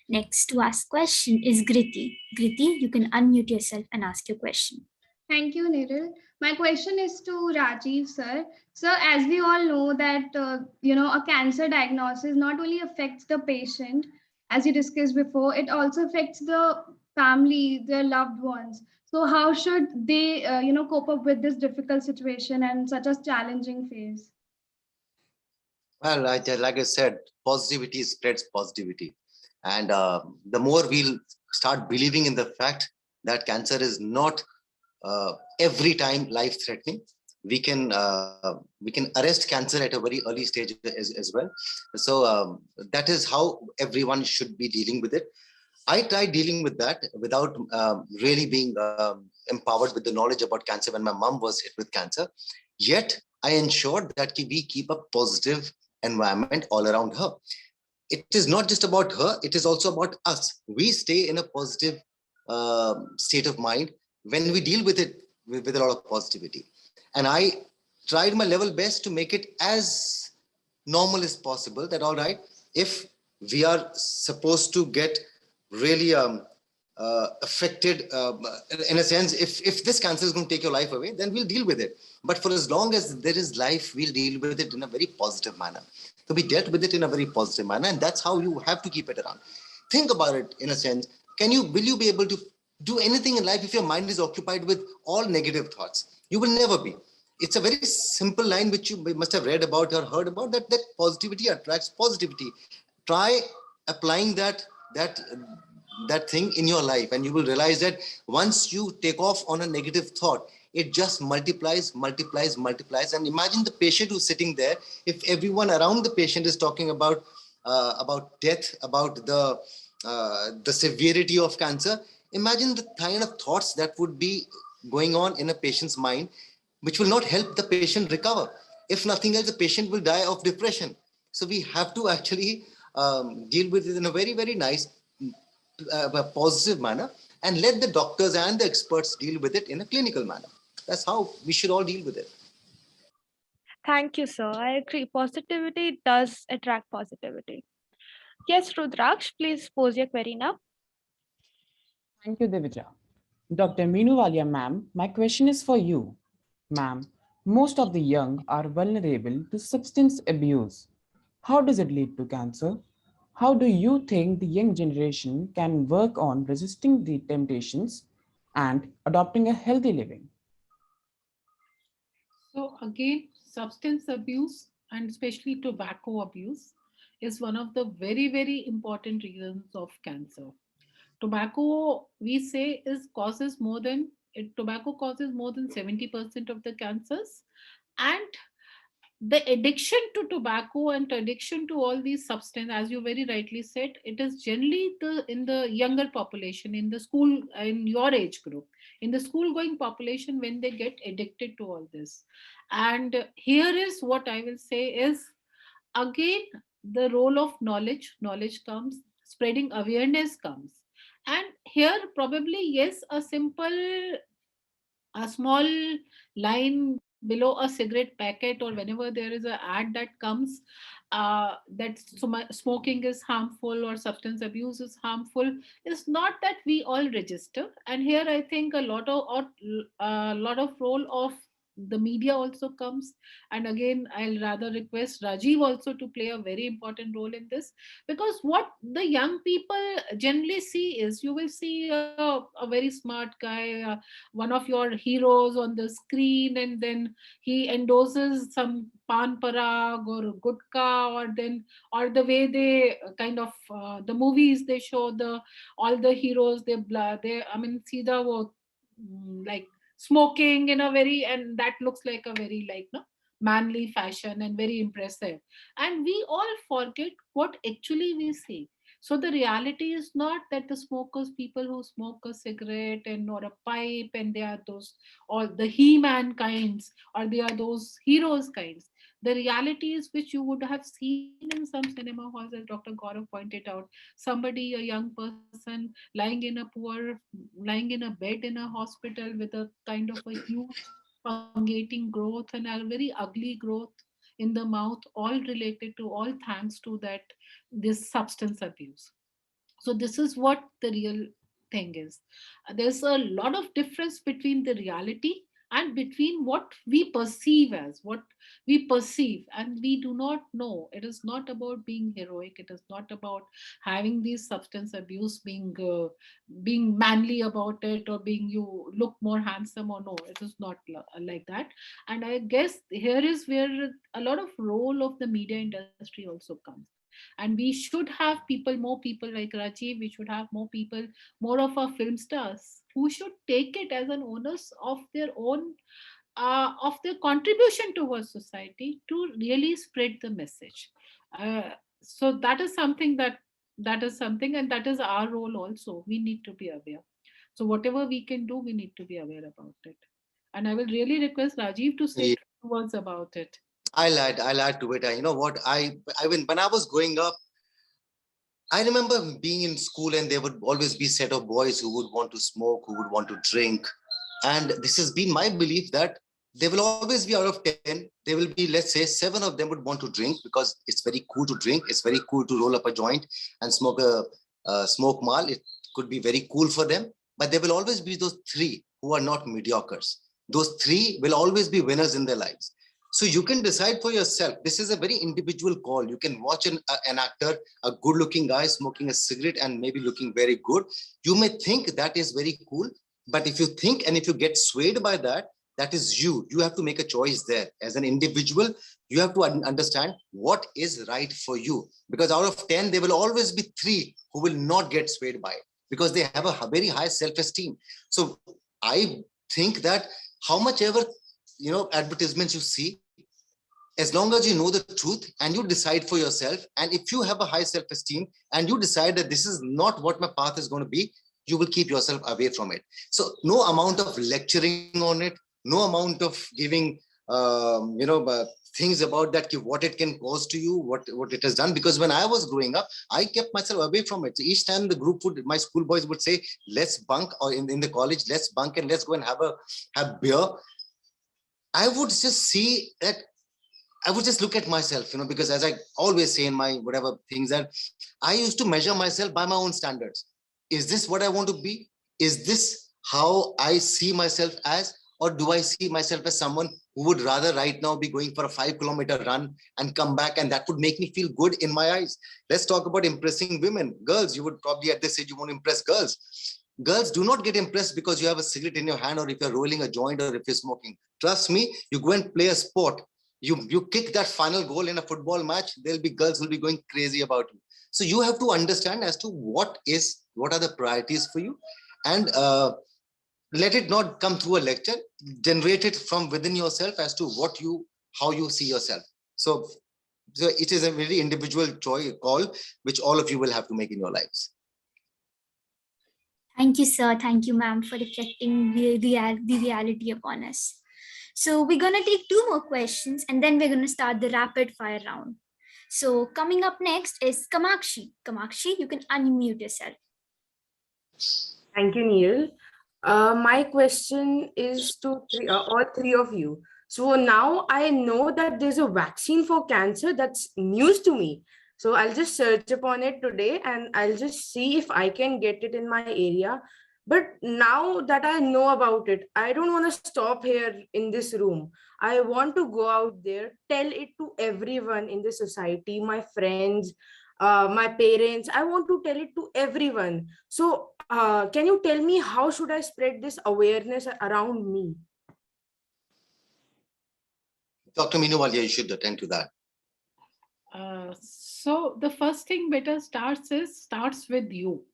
Next to ask question is Griti. Griti, you can unmute yourself and ask your question. Thank you, Niril. My question is to Rajeev, sir. Sir, as we all know that, a cancer diagnosis not only affects the patient, as you discussed before, it also affects the family, their loved ones. So how should they, cope up with this difficult situation and such a challenging phase? Well, like I said, positivity spreads positivity. And the more we'll start believing in the fact that cancer is not every time life-threatening, we can arrest cancer at a very early stage as well. So that is how everyone should be dealing with it. I tried dealing with that without really being empowered with the knowledge about cancer when my mom was hit with cancer. Yet I ensured that we keep a positive environment all around her. It is not just about her, it is also about us. We stay in a positive state of mind when we deal with it with a lot of positivity. And I tried my level best to make it as normal as possible, that all right, if we are supposed to get really affected, in a sense, if this cancer is going to take your life away, then we'll deal with it. But for as long as there is life, we'll deal with it in a very positive manner. So we dealt with it in a very positive manner, and that's how you have to keep it around. Think about it in a sense. Will you be able to do anything in life if your mind is occupied with all negative thoughts? You will never be. It's a very simple line which you must have read about or heard about, that positivity attracts positivity. Try applying that thing in your life, and you will realize that once you take off on a negative thought, it just multiplies. And imagine the patient who's sitting there. If everyone around the patient is talking about death, about the the severity of cancer, imagine the kind of thoughts that would be going on in a patient's mind, which will not help the patient recover. If nothing else, the patient will die of depression. So we have to actually deal with it in a very, very nice, positive manner, and let the doctors and the experts deal with it in a clinical manner. That's how we should all deal with it. Thank you, sir. I agree. Positivity does attract positivity. Yes, Rudraksh, please pose your query now. Thank you, Divija. Dr. Meenu Walia, ma'am, my question is for you. Ma'am, most of the young are vulnerable to substance abuse. How does it lead to cancer? How do you think the young generation can work on resisting the temptations and adopting a healthy living? So again, substance abuse and especially tobacco abuse is one of the very, very important reasons of cancer. Tobacco, we say, is causes more than tobacco causes more than 70% of the cancers, and the addiction to tobacco and addiction to all these substances, as you very rightly said, it is generally in the younger population, in the school, in your age group, in the school going population, when they get addicted to all this. And here is what I will say is, again, the role of knowledge comes, spreading awareness comes. And here probably, yes, a small line below a cigarette packet, or whenever there is an ad that comes, that smoking is harmful or substance abuse is harmful, it's not that we all register. And here I think a lot of role of the media also comes. And again, I'll rather request Rajiv also to play a very important role in this, because what the young people generally see is, you will see a very smart guy, one of your heroes on the screen, and then he endorses some pan parag or gutka, or then, or the way they kind of the movies they show, the all the heroes, they I mean Sida wo, like smoking in a very, and that looks like a very, like, no, manly fashion and very impressive. And we all forget what actually we see. So the reality is not that the smokers, people who smoke a cigarette and or a pipe, and they are those, or the he-man kinds, or they are those heroes kinds. The reality is, which you would have seen in some cinema halls, as Dr. Gaurav pointed out, somebody, a young person, lying in a bed in a hospital with a kind of a huge fungating growth and a very ugly growth in the mouth, all related to, all thanks to that, this substance abuse. So this is what the real thing is. There's a lot of difference between the reality and between what we perceive as, what we perceive, and we do not know. It is not about being heroic, it is not about having these substance abuse, being manly about it, or being, you look more handsome, or no, it is not like that. And I guess here is where a lot of role of the media industry also comes. And we should have people, more people like Rajiv, we should have more people, more of our film stars, who should take it as an onus of their own, of their contribution towards society, to really spread the message. So that is something, and that is our role also. We need to be aware. So whatever we can do, we need to be aware about it. And I will really request Rajiv to say Yeah. two words about it. I'll add to it. You know what? When I was growing up, I remember being in school, and there would always be a set of boys who would want to smoke, who would want to drink. And this has been my belief that there will always be, out of 10, there will be, let's say, 7 of them would want to drink because it's very cool to drink. It's very cool to roll up a joint and smoke mal. It could be very cool for them. But there will always be those 3 who are not mediocres. Those 3 will always be winners in their lives. So you can decide for yourself. This is a very individual call. You can watch an actor, a good-looking guy smoking a cigarette and maybe looking very good. You may think that is very cool, but if you think and if you get swayed by that, that is you. You have to make a choice there. As an individual, you have to understand what is right for you. Because out of 10, there will always be 3 who will not get swayed by it because they have a very high self-esteem. So I think that how much ever advertisements you see, as long as you know the truth and you decide for yourself, and if you have a high self-esteem and you decide that this is not what my path is going to be, you will keep yourself away from it. So no amount of lecturing on it, no amount of giving things about that, what it can cause to you, what it has done. Because when I was growing up, I kept myself away from it. So each time the group would, my school boys would say, let's bunk, or in the college, let's bunk and let's go and have beer. I would just see that, I would just look at myself, because as I always say in my whatever things, that I used to measure myself by my own standards. Is this what I want to be? Is this how I see myself as? Or do I see myself as someone who would rather right now be going for a 5-kilometer run and come back, and that would make me feel good in my eyes? Let's talk about impressing women. Girls, you would probably at this age, you want to impress girls. Girls do not get impressed because you have a cigarette in your hand, or if you're rolling a joint, or if you're smoking. Trust me, you go and play a sport. You kick that final goal in a football match, there'll be girls who'll be going crazy about you. So you have to understand as to what are the priorities for you, and let it not come through a lecture. Generate it from within yourself as to how you see yourself. So it is a very individual call, which all of you will have to make in your lives. Thank you, sir. Thank you, ma'am, for reflecting the reality upon us. So we're going to take 2 more questions, and then we're going to start the rapid fire round. So coming up next is Kamakshi. Kamakshi, you can unmute yourself. Thank you, Neil. My question is to all 3 of you. So now I know that there's a vaccine for cancer. That's news to me. So I'll just search upon it today and I'll just see if I can get it in my area. But now that I know about it, I don't want to stop here in this room. I want to go out there, tell it to everyone in the society, my friends, my parents. I want to tell it to everyone. So can you tell me how should I spread this awareness around me? Dr. Meenu Walia, you should attend to that. So the first thing better starts with you.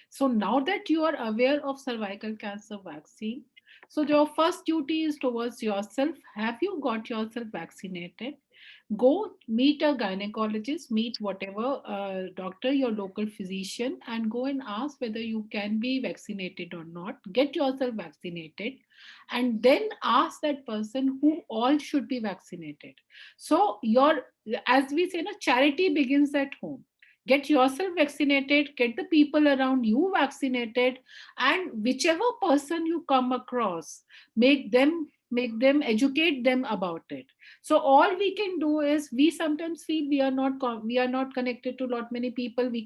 So now that you are aware of cervical cancer vaccine, so your first duty is towards yourself. Have you got yourself vaccinated? Go meet a gynecologist, meet whatever doctor, your local physician, and go and ask whether you can be vaccinated or not. Get yourself vaccinated, and then ask that person who all should be vaccinated. So as we say, charity begins at home. Get yourself vaccinated, get the people around you vaccinated, and whichever person you come across, make them educate them about it. So all we can do is, we sometimes feel we are not connected to lot many people. We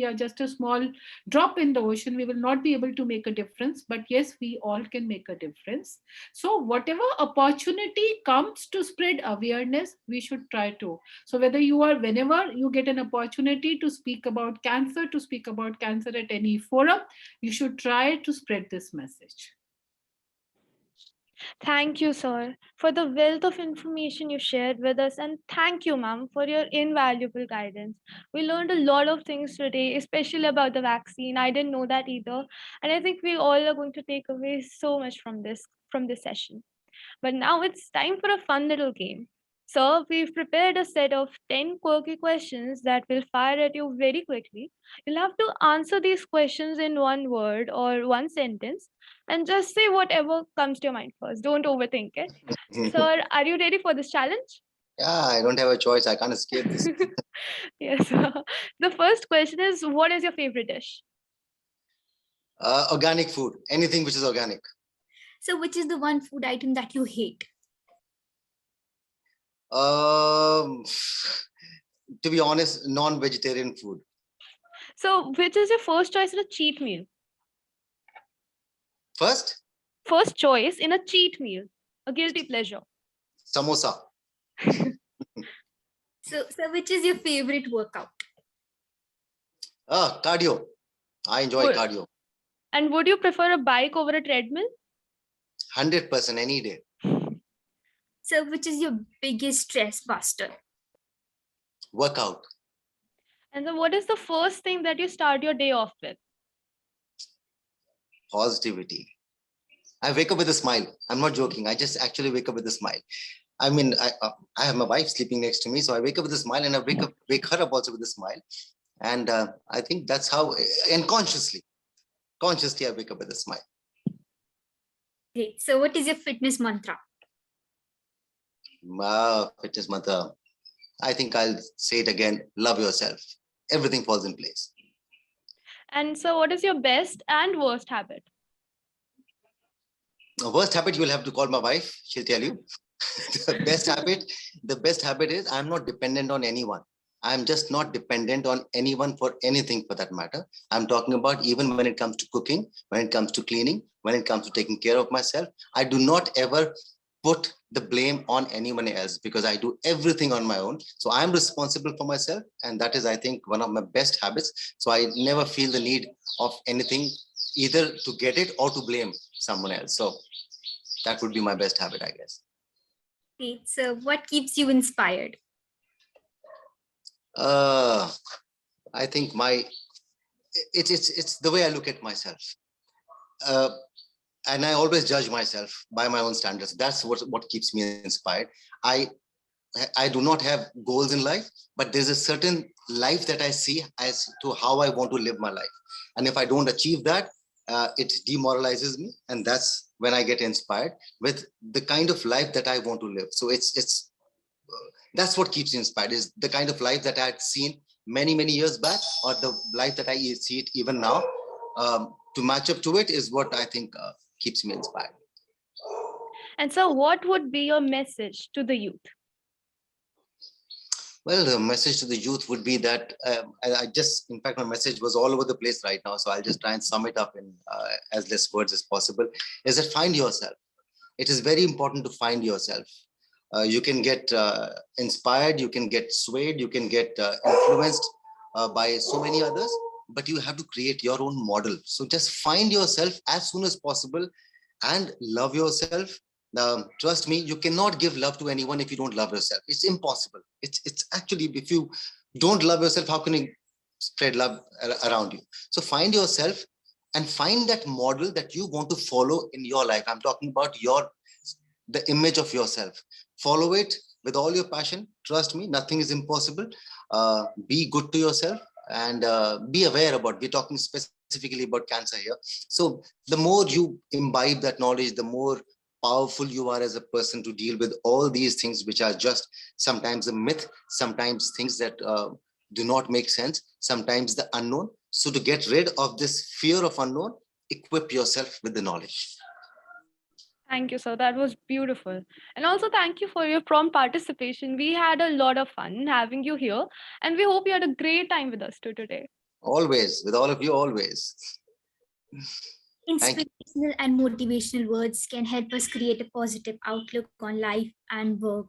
are just a small drop in the ocean. We will not be able to make a difference, but yes, we all can make a difference. So whatever opportunity comes to spread awareness, we should try to. So whenever you get an opportunity to speak about cancer at any forum, you should try to spread this message. Thank you, sir, for the wealth of information you shared with us. And thank you, ma'am, for your invaluable guidance. We learned a lot of things today, especially about the vaccine. I didn't know that either. And I think we all are going to take away so much from this session. But now it's time for a fun little game. So we've prepared a set of 10 quirky questions that will fire at you very quickly. You'll have to answer these questions in one word or one sentence, and just say whatever comes to your mind first. Don't overthink it. Sir, are you ready for this challenge? Yeah, I don't have a choice. I can't escape this. Yes. The first question is, what is your favorite dish? Organic food. Anything which is organic. So which is the one food item that you hate? To be honest, non-vegetarian food. So which is your first choice in a cheat meal? First choice in a cheat meal, a guilty pleasure. Samosa. So which is your favorite workout? Cardio. I enjoy cardio. And would you prefer a bike over a treadmill? 100% any day. So which is your biggest stress buster? Workout. And then what is the first thing that you start your day off with? Positivity. I wake up with a smile. I'm not joking. I just actually wake up with a smile. I mean, I have my wife sleeping next to me, so I wake up with a smile, and I wake her up also with a smile. And I think that's how, and consciously I wake up with a smile. Great. So what is your fitness mantra? Fitness mantra. I think I'll say it again. Love yourself. Everything falls in place. And so, what is your best and worst habit? Worst habit, you will have to call my wife. She'll tell you. The best habit is I'm not dependent on anyone. I'm just not dependent on anyone for anything for that matter. I'm talking about even when it comes to cooking, when it comes to cleaning, when it comes to taking care of myself. I do not ever put the blame on anyone else because I do everything on my own. So I'm responsible for myself. And that is, I think, one of my best habits. So I never feel the need of anything, either to get it or to blame someone else. So that would be my best habit, I guess. Great. So what keeps you inspired? I think it's the way I look at myself. And I always judge myself by my own standards. That's what keeps me inspired. I do not have goals in life, but there's a certain life that I see as to how I want to live my life. And if I don't achieve that, it demoralizes me. And that's when I get inspired with the kind of life that I want to live. So that's what keeps me inspired, is the kind of life that I had seen many years back, or the life that I see it even now. To match up to it is what I think keeps me inspired. And so, what would be your message to the youth? Well, the message to the youth would be that in fact, my message was all over the place right now. So I'll just try and sum it up in as less words as possible, is that find yourself. It is very important to find yourself. You can get inspired, you can get swayed, you can get influenced by so many others, but you have to create your own model. So just find yourself as soon as possible and love yourself. Trust me, you cannot give love to anyone if you don't love yourself. It's impossible. It's actually, if you don't love yourself, how can you spread love around you? So find yourself and find that model that you want to follow in your life. I'm talking about the image of yourself. Follow it with all your passion. Trust me, nothing is impossible. Be good to yourself and be aware about, we're talking specifically about cancer here. So the more you imbibe that knowledge, the more powerful you are as a person to deal with all these things, which are just sometimes a myth, sometimes things that do not make sense, sometimes the unknown. So to get rid of this fear of unknown, equip yourself with the knowledge. Thank you, sir. That was beautiful. And also, thank you for your prompt participation. We had a lot of fun having you here, and we hope you had a great time with us today. Always, with all of you, always. Inspirational and motivational words can help us create a positive outlook on life and work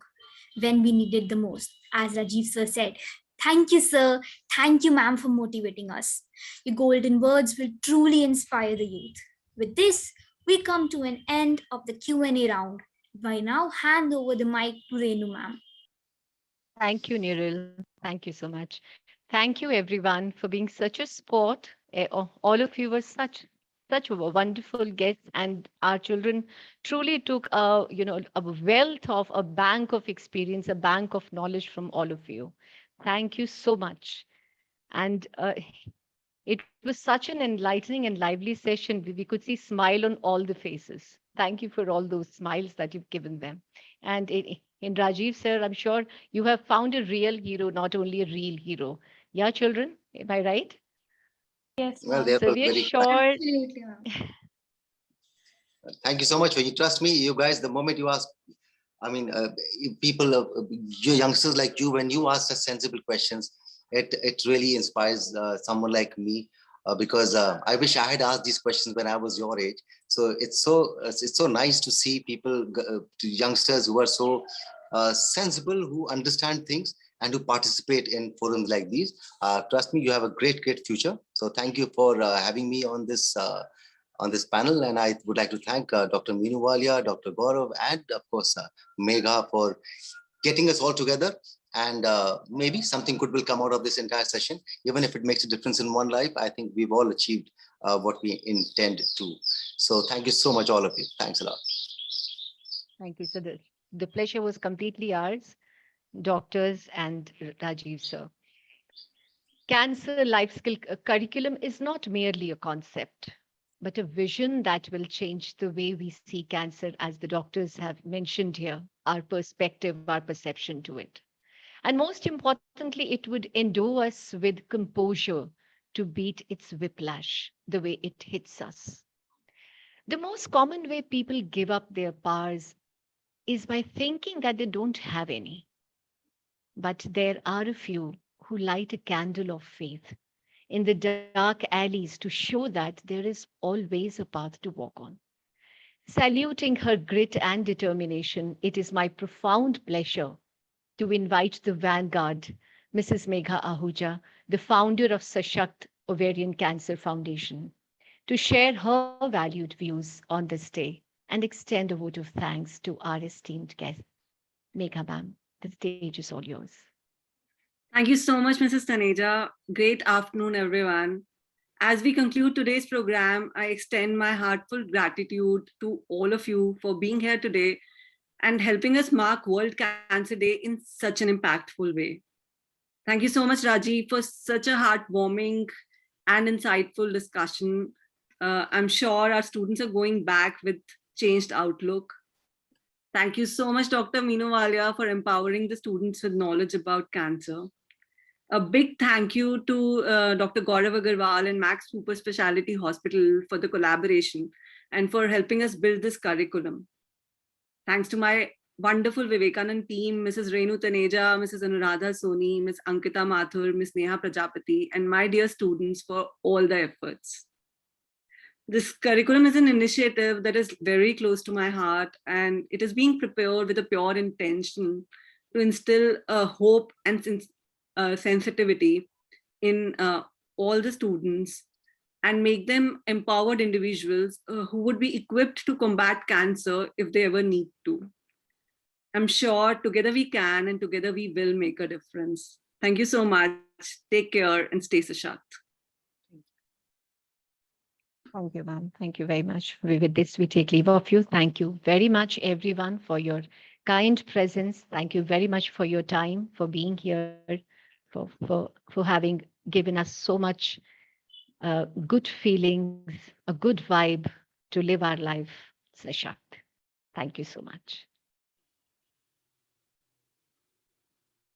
when we need it the most. As Rajeev sir said, thank you, sir. Thank you, ma'am, for motivating us. Your golden words will truly inspire the youth. With this, we come to an end of the Q&A round. I now hand over the mic to Renu, ma'am. Thank you, Niril. Thank you so much. Thank you, everyone, for being such a sport. All of you were such wonderful guests, and our children truly took a wealth of a bank of experience, a bank of knowledge from all of you. Thank you so much. And it was such an enlightening and lively session. We could see smile on all the faces. Thank you for all those smiles that you've given them. And in Rajeev, sir, I'm sure you have found a real hero, not only a real hero. Yeah, children, am I right? Yes, Well, ma'am. So we are sure. Absolutely, ma'am. Thank you so much. You trust me, you guys, the moment you ask, I mean, people, youngsters like you, when you ask such sensible questions, it really inspires someone like me, because I wish I had asked these questions when I was your age. So it's so nice to see people, youngsters who are so sensible, who understand things and who participate in forums like these. Trust me, you have a great future. So thank you for having me on this panel, and I would like to thank Dr. Meenu Walia, Dr. Gaurav, and of course Megha for getting us all together. And maybe something good will come out of this entire session. Even if it makes a difference in one life, I think we've all achieved what we intend to. So thank you so much, all of you. Thanks a lot. Thank you. So The pleasure was completely ours, doctors and Rajiv sir. Cancer life skill curriculum is not merely a concept, but a vision that will change the way we see cancer, as the doctors have mentioned here, our perspective, our perception to it. And most importantly, it would endure us with composure to beat its whiplash, the way it hits us. The most common way people give up their powers is by thinking that they don't have any. But there are a few who light a candle of faith in the dark alleys to show that there is always a path to walk on. Saluting her grit and determination, it is my profound pleasure to invite the vanguard, Mrs. Megha Ahuja, the founder of Sashakt Ovarian Cancer Foundation, to share her valued views on this day and extend a vote of thanks to our esteemed guest. Megha ma'am, the stage is all yours. Thank you so much, Mrs. Taneja. Great afternoon, everyone. As we conclude today's program, I extend my heartfelt gratitude to all of you for being here today and helping us mark World Cancer Day in such an impactful way. Thank you so much, Raji, for such a heartwarming and insightful discussion. I'm sure our students are going back with changed outlook. Thank you so much, Dr. Meenu Walia, for empowering the students with knowledge about cancer. A big thank you to Dr. Gaurav Aggarwal and Max Super Speciality Hospital for the collaboration and for helping us build this curriculum. Thanks to my wonderful Vivekanand team, Mrs. Renu Taneja, Mrs. Anuradha Soni, Ms. Ankita Mathur, Ms. Neha Prajapati, and my dear students for all the efforts. This curriculum is an initiative that is very close to my heart, and it is being prepared with a pure intention to instill hope and sensitivity in all the students and make them empowered individuals who would be equipped to combat cancer if they ever need to. I'm sure together we can and together we will make a difference. Thank you so much. Take care and stay Sashakt. Thank you, ma'am. Thank you very much. With this, we take leave of you. Thank you very much, everyone, for your kind presence. Thank you very much for your time, for being here, for having given us so much good feelings, a good vibe to live our life, Sashakt. Thank you so much.